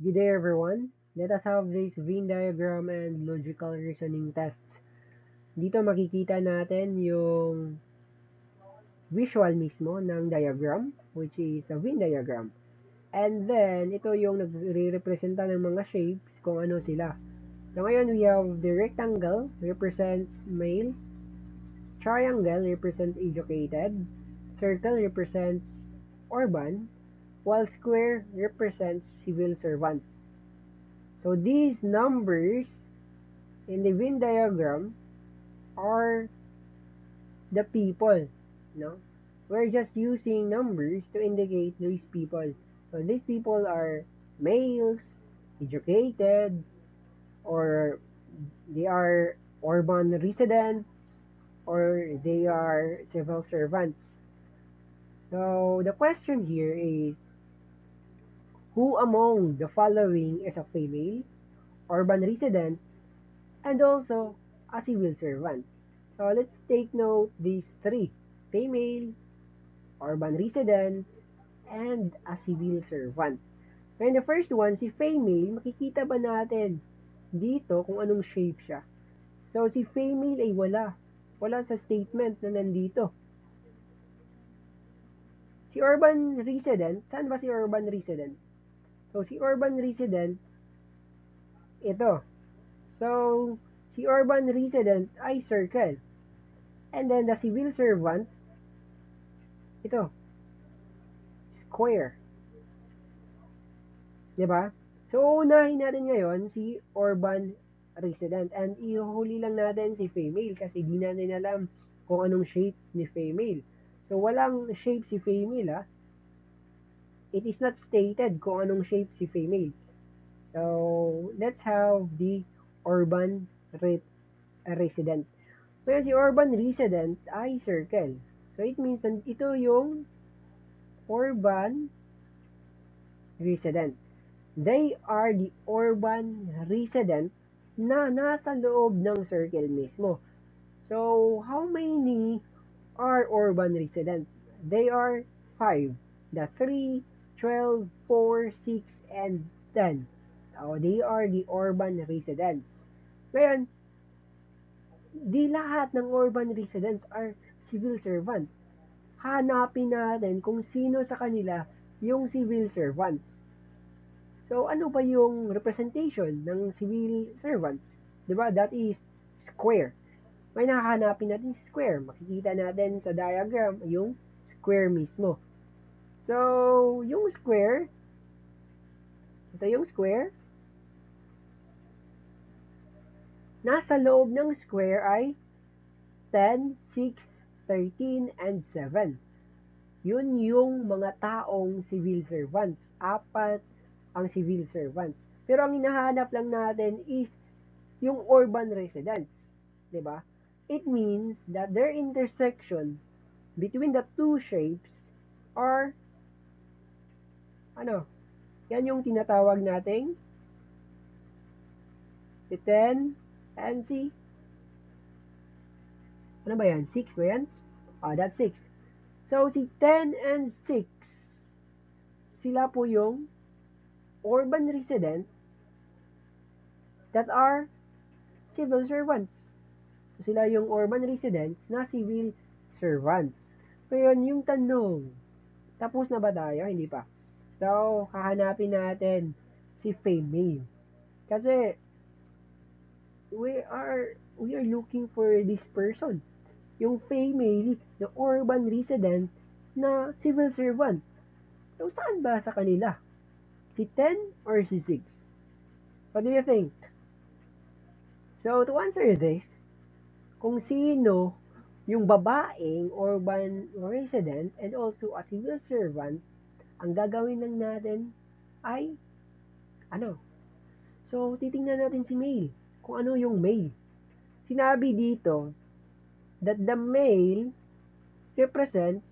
Good day everyone. Let us have this Venn diagram and logical reasoning tests. Dito makikita natin yung visual mismo ng diagram, which is the Venn diagram. And then, ito yung nagre-representa ng mga shapes kung ano sila. So ngayon, we have the rectangle represents males, triangle represents educated, circle represents urban, while square represents civil servants. So these numbers in the Venn diagram are the people, no? We're just using numbers to indicate these people. So these people are males, educated, or they are urban residents, or they are civil servants. So the question here is, who among the following is a female, urban resident, and also a civil servant? So let's take note these three: female, urban resident, and a civil servant. Ngayon, the first one, si female, makikita ba natin dito kung anong shape siya? So, si female ay wala. Wala sa statement na nandito. Si urban resident, saan ba si urban resident? So, si urban resident, ito. So, si urban resident ay circle. And then, the civil servant, ito, square. Diba? So, unahin natin ngayon si urban resident. And ihuhuli lang natin si female kasi di natin alam kung anong shape ni female. So, walang shape si female, ha? It is not stated kung anong shape si female. So, let's have the urban resident. Ngayon, si urban resident ay circle. So, it means ito yung urban resident. They are the urban resident na nasa loob ng circle mismo. So, how many are urban resident? They are 5. The 3, 12, 4, 6, and 10. So, they are the urban residents. Ngayon, di lahat ng urban residents are civil servant. Hanapin natin kung sino sa kanila yung civil servants. So, ano ba yung representation ng civil servants? Diba? That is square. May nakahanapin natin si square. Makikita natin sa diagram yung square mismo. So, yung square, ito yung square. Nasa loob ng square ay 10, 6, 13, and 7. Yun yung mga taong civil servants. 4 ang civil servants. Pero ang hinahanap lang natin is yung urban residents. Diba? It means that their intersection between the two shapes are, ano, yan yung tinatawag nating si 10 and si, ano ba yan? 6 ba yan? That's 6. So, si 10 and 6, sila po yung urban residents that are civil servants. So, sila yung urban residents na civil servants. Ngayon, yung tanong, tapos na ba tayo? Hindi pa. So, hahanapin natin si female. Kasi, we are looking for this person. Yung female na urban resident na civil servant. So, saan ba sa kanila? Si 10 or si 6? What do you think? So, to answer this, kung sino yung babaeng urban resident and also a civil servant, ang gagawin lang natin ay ano? So, titingnan natin si male. Kung ano yung male. Sinabi dito that the male represents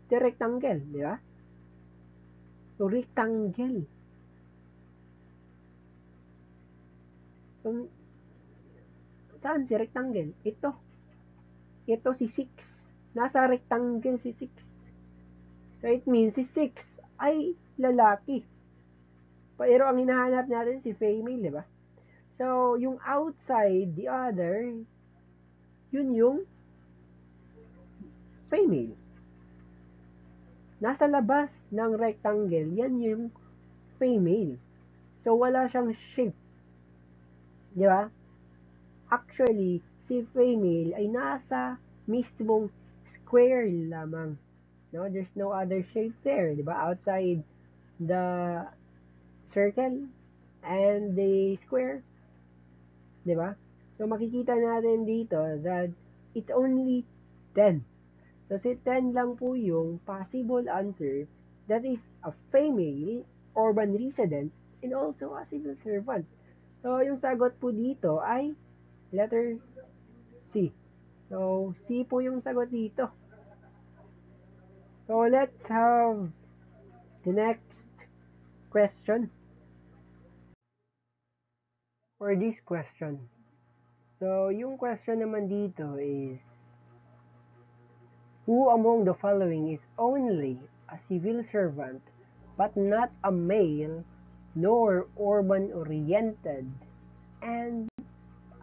the rectangle, di ba? So, rectangle. So, saan si rectangle? Ito. Ito si 6. Nasa rectangle si 6. So, it means si 6 ay lalaki. Pero ang hinahanap natin si female, di ba? So, yung outside the other, yun yung female. Nasa labas ng rectangle, yan yung female. So, wala siyang shape. Di ba? Actually, si female ay nasa mismong square lamang. No, there's no other shape there, di ba? Outside the circle and the square, di ba? So makikita natin dito that it's only 10. So si 10 lang po yung possible answer, that is a female urban resident and also a civil servant. So yung sagot po dito ay letter C. So C po yung sagot dito. So let's have the next question for this question. So yung question naman dito is, who among the following is only a civil servant but not a male nor urban-oriented and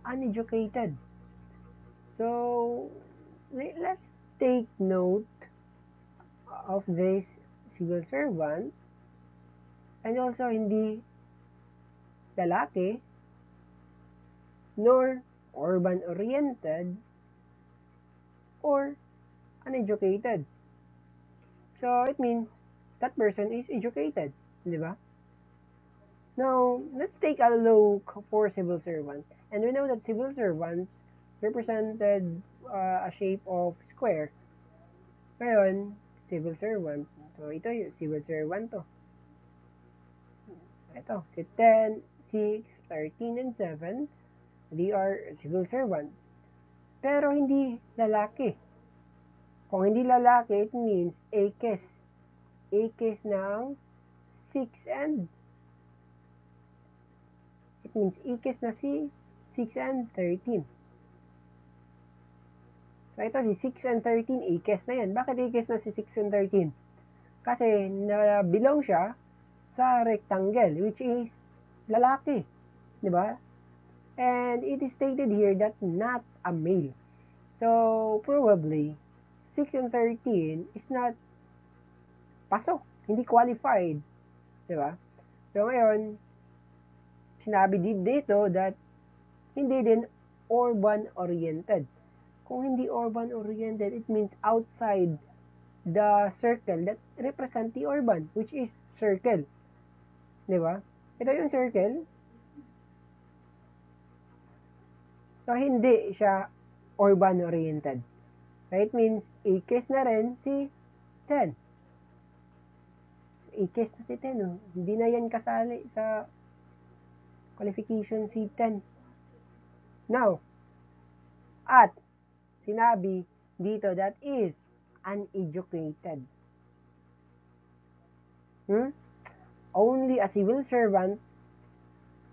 uneducated? So let's take note of this civil servant and also hindi lalaki nor urban-oriented or uneducated. So it means that person is educated, di ba? Now, let's take a look for civil servant. And we know that civil servants represented a shape of square. Ngayon, civil servant. So, ito yung civil servant to. Ito, si 10, 6, 13, and 7, they are civil servant. Pero hindi lalaki. Kung hindi lalaki, it means AKES. AKES ng 6 and it means AKES na si 6 and 13. So ito si 6 and 13, AKES na yan. Bakit AKES na si 6 and 13? Kasi na-belong siya sa rectangle, which is lalaki. Diba? And it is stated here that not a male. So, probably, 6 and 13 is not pasok. Hindi qualified. Diba? So, ngayon, sinabi dito that hindi din urban-oriented. Kung hindi urban-oriented, it means outside the circle that represent the urban, which is circle. Diba? Ito yung circle. So, hindi siya urban-oriented. So, it means, AKES na rin si 10. AKES na si 10. Oh. Hindi na yan kasali sa qualification si 10. Now, at sinabi dito that is uneducated. Only a civil servant,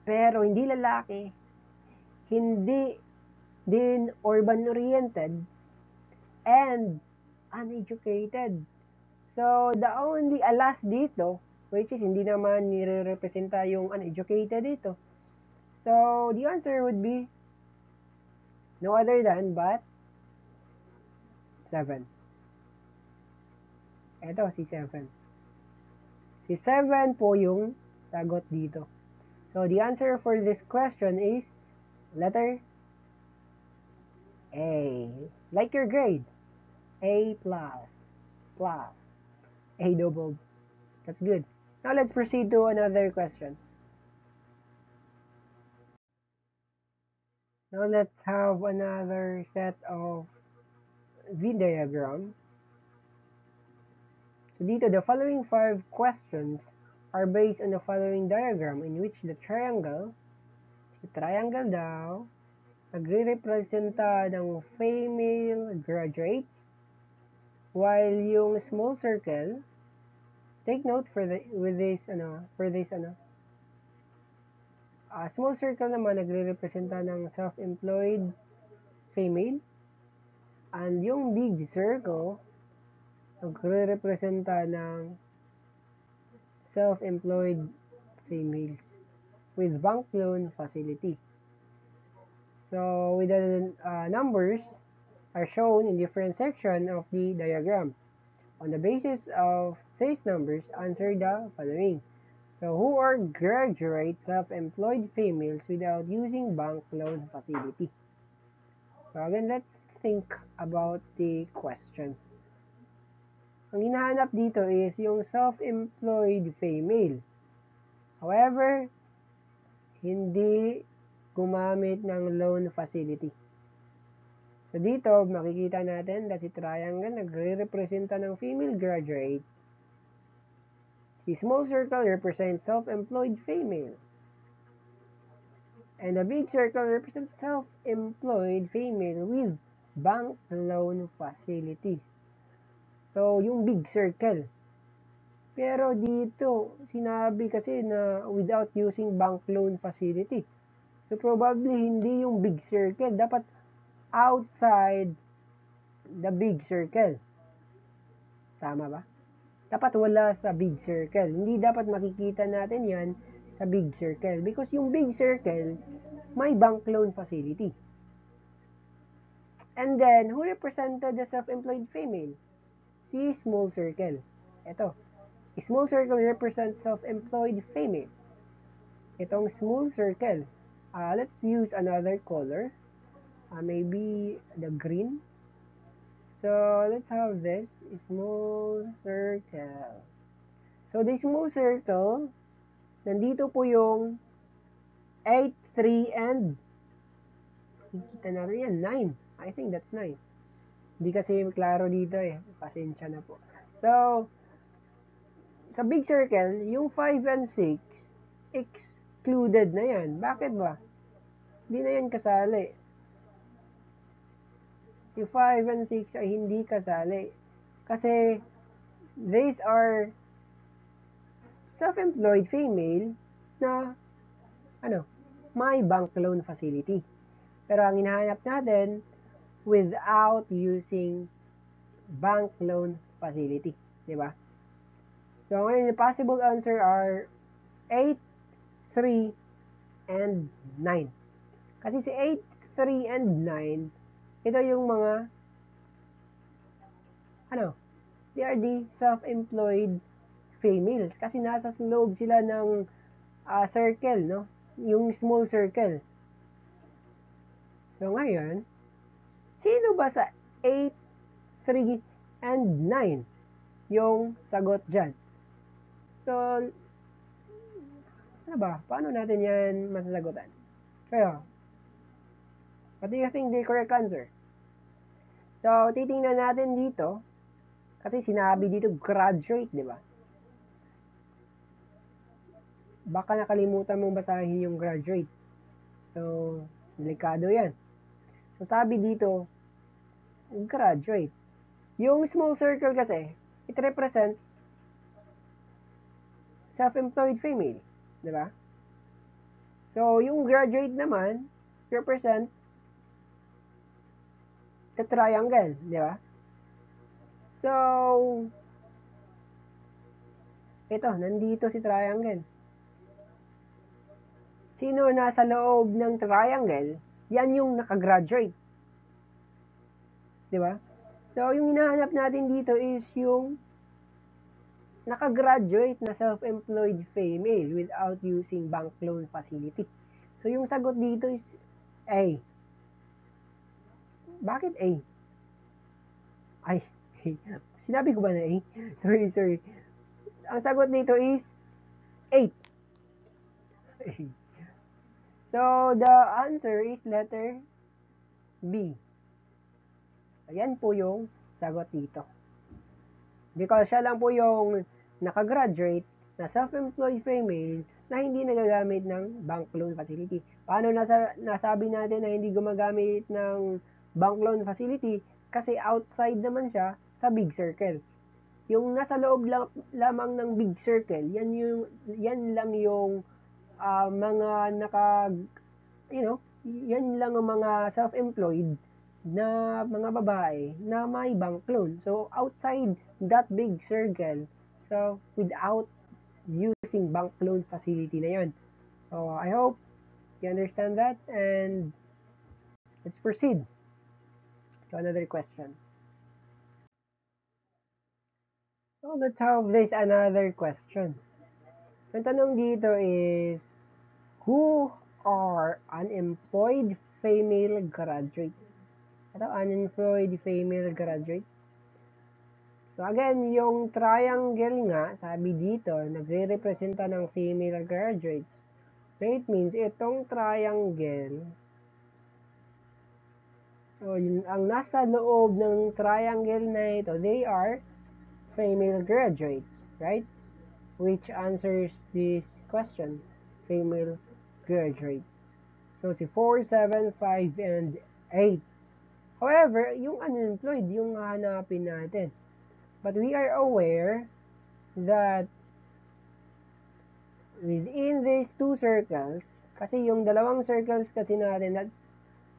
pero hindi lalaki, hindi din urban-oriented, and uneducated. So, the only alas dito, which is hindi naman nire-representa yung uneducated dito. So, the answer would be no other than but 7. Ito, si 7. Si 7 po yung sagot dito. So, the answer for this question is letter A. Like your grade. A plus. Plus. A doubled. That's good. Now, let's proceed to another question. Now, let's have another set of Venn diagram. So, dito, the following 5 questions are based on the following diagram in which the triangle daw, nagre-representa ng female graduates, while yung small circle, take note for this small circle naman nagre-representa ng self-employed female, and yung big circle nagre-representa ng self-employed females with bank loan facility. So with the numbers are shown in different sections of the diagram. On the basis of these numbers, answer the following. So who are graduate self-employed females without using bank loan facility? So again, let's think about the question. Ang hinahanap dito is yung self-employed female. However, hindi gumamit ng loan facility. So dito, makikita natin na si triangle nagre-representa ng female graduate. The small circle represents self-employed female. And the big circle represents self-employed female with bank loan facilities. So, yung big circle. Pero dito, sinabi kasi na without using bank loan facility. So, probably hindi yung big circle. Dapat outside the big circle. Tama ba? Dapat wala sa big circle. Hindi dapat makikita natin yan sa big circle. Because yung big circle, may bank loan facility. And then, who represented the self-employed female? Si small circle. Ito. Small circle represents self-employed female. Itong small circle. Let's use another color. Maybe the green. So, let's have this. Small circle. So, the small circle, nandito po yung 8, 3, and kita natin yan, 9. I think that's 9. Hindi kasi klaro dito eh. Pasensya na po. So, sa big circle, yung 5 and 6, excluded na yan. Bakit ba? Hindi na yan kasali. Yung 5 and 6 ay hindi kasali. Kasi, these are self-employed female na, may bank loan facility. Pero ang hinahanap natin, without using bank loan facility. Diba? So, ngayon, the possible answer are 8, 3, and 9. Kasi si 8, 3, and 9, ito yung mga, they are the self-employed females. Kasi nasa loob sila ng circle, no? Yung small circle. So, ngayon, sino ba sa 8, 3, and 9 yung sagot dyan? So, paano natin yan masasagutan? Kaya, what do you think the correct answer? So, titingnan natin dito, kasi sinabi dito graduate, di ba? Baka nakalimutan mong basahin yung graduate. So, delikado yan. So, sabi dito, graduate. Yung small circle kasi, it represents self-employed female. Di ba? So, yung graduate naman, represent the triangle. Di ba? So, ito, nandito si triangle. Sino nasa loob ng triangle, yan yung nakagraduate. Di ba? So, yung hinahanap natin dito is yung nakagraduate na self-employed female without using bank loan facility. So, yung sagot dito is A. Bakit A? Ay, sinabi ko ba na A? Sorry. Ang sagot dito is 8. So, the answer is letter B. Ayan po yung sagot dito. Because siya lang po yung nakagraduate na self-employed female na hindi nagagamit ng bank loan facility. Paano nasabi natin na hindi gumagamit ng bank loan facility? Kasi outside naman siya sa big circle. Yung nasa loob lamang ng big circle, yan lang yung mga yan lang ang mga self-employed na mga babae na may bank loan. So, outside that big circle, so without using bank loan facility na yun. So, I hope you understand that, and let's proceed to another question. So, let's have this another question. Ang tanong dito is, who are unemployed female graduates? Ito, unemployed female graduate. So again, yung triangle nga, sabi dito, nagre-representa ng female graduates. So it means, itong triangle, so ang nasa loob ng triangle na ito, they are female graduates, right? Which answers this question, female graduate. So si 4, 7, 5, and 8. However, yung unemployed, yung hahanapin natin. But we are aware that within these two circles, kasi yung dalawang circles kasi natin, that's,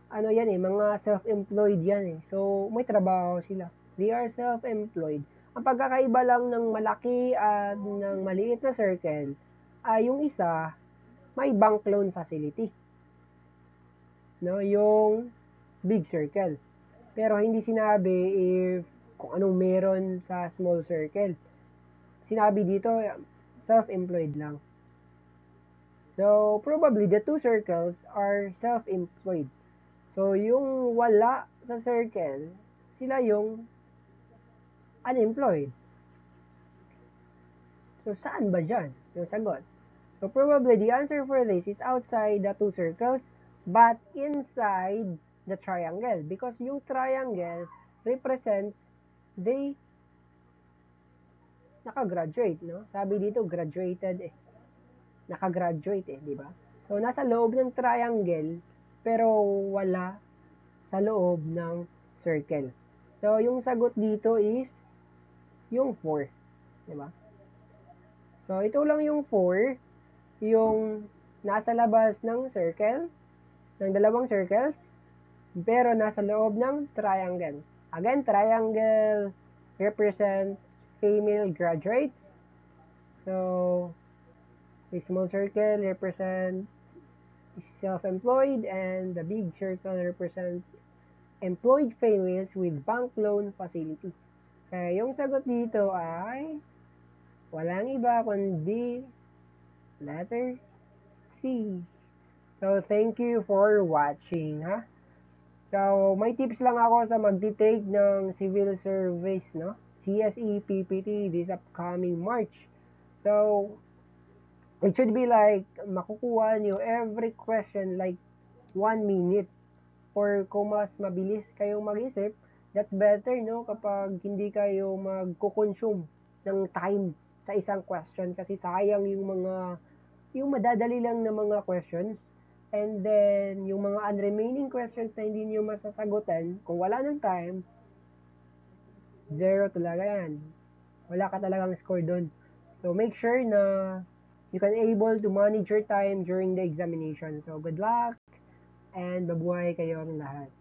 ano yan mga self-employed yan So, may trabaho sila. They are self-employed. Ang pagkakaiba lang ng malaki at ng maliit na circle, ay yung isa, may bank loan facility. No, yung big circle. Pero hindi sinabi if kung anong meron sa small circle. Sinabi dito, self-employed lang. So, probably the two circles are self-employed. So, yung wala sa circle, sila yung unemployed. So, saan ba dyan yung sagot? So, probably the answer for this is outside the two circles, but inside the triangle. Because yung triangle represents they nakagraduate, no? Sabi dito, graduated Nakagraduate di ba? So, nasa loob ng triangle, pero wala sa loob ng circle. So, yung sagot dito is yung 4, di ba? So, ito lang yung 4, yung nasa labas ng circle, ng dalawang circles, pero nasa loob ng triangle. Again, triangle represents female graduates. So, the small circle represents self-employed, and the big circle represents employed females with bank loan facility. Kaya yung sagot dito ay walang iba kundi letter C. So, thank you for watching, ha? So, may tips lang ako sa magti-take ng civil service, no? CSE PPT this upcoming March. So, it should be like, makukuha nyo every question like 1 minute. Or kung mas mabilis kayong mag-isip, that's better, no? Kapag hindi kayo magko-consume ng time sa isang question kasi sayang yung madadali lang na mga questions. And then, yung mga unremaining questions na hindi nyo masasagutan, kung wala ng time, 0 talaga yan. Wala ka talagang score doon. So, make sure na you can able to manage your time during the examination. So, good luck and mabuhay kayo ang lahat.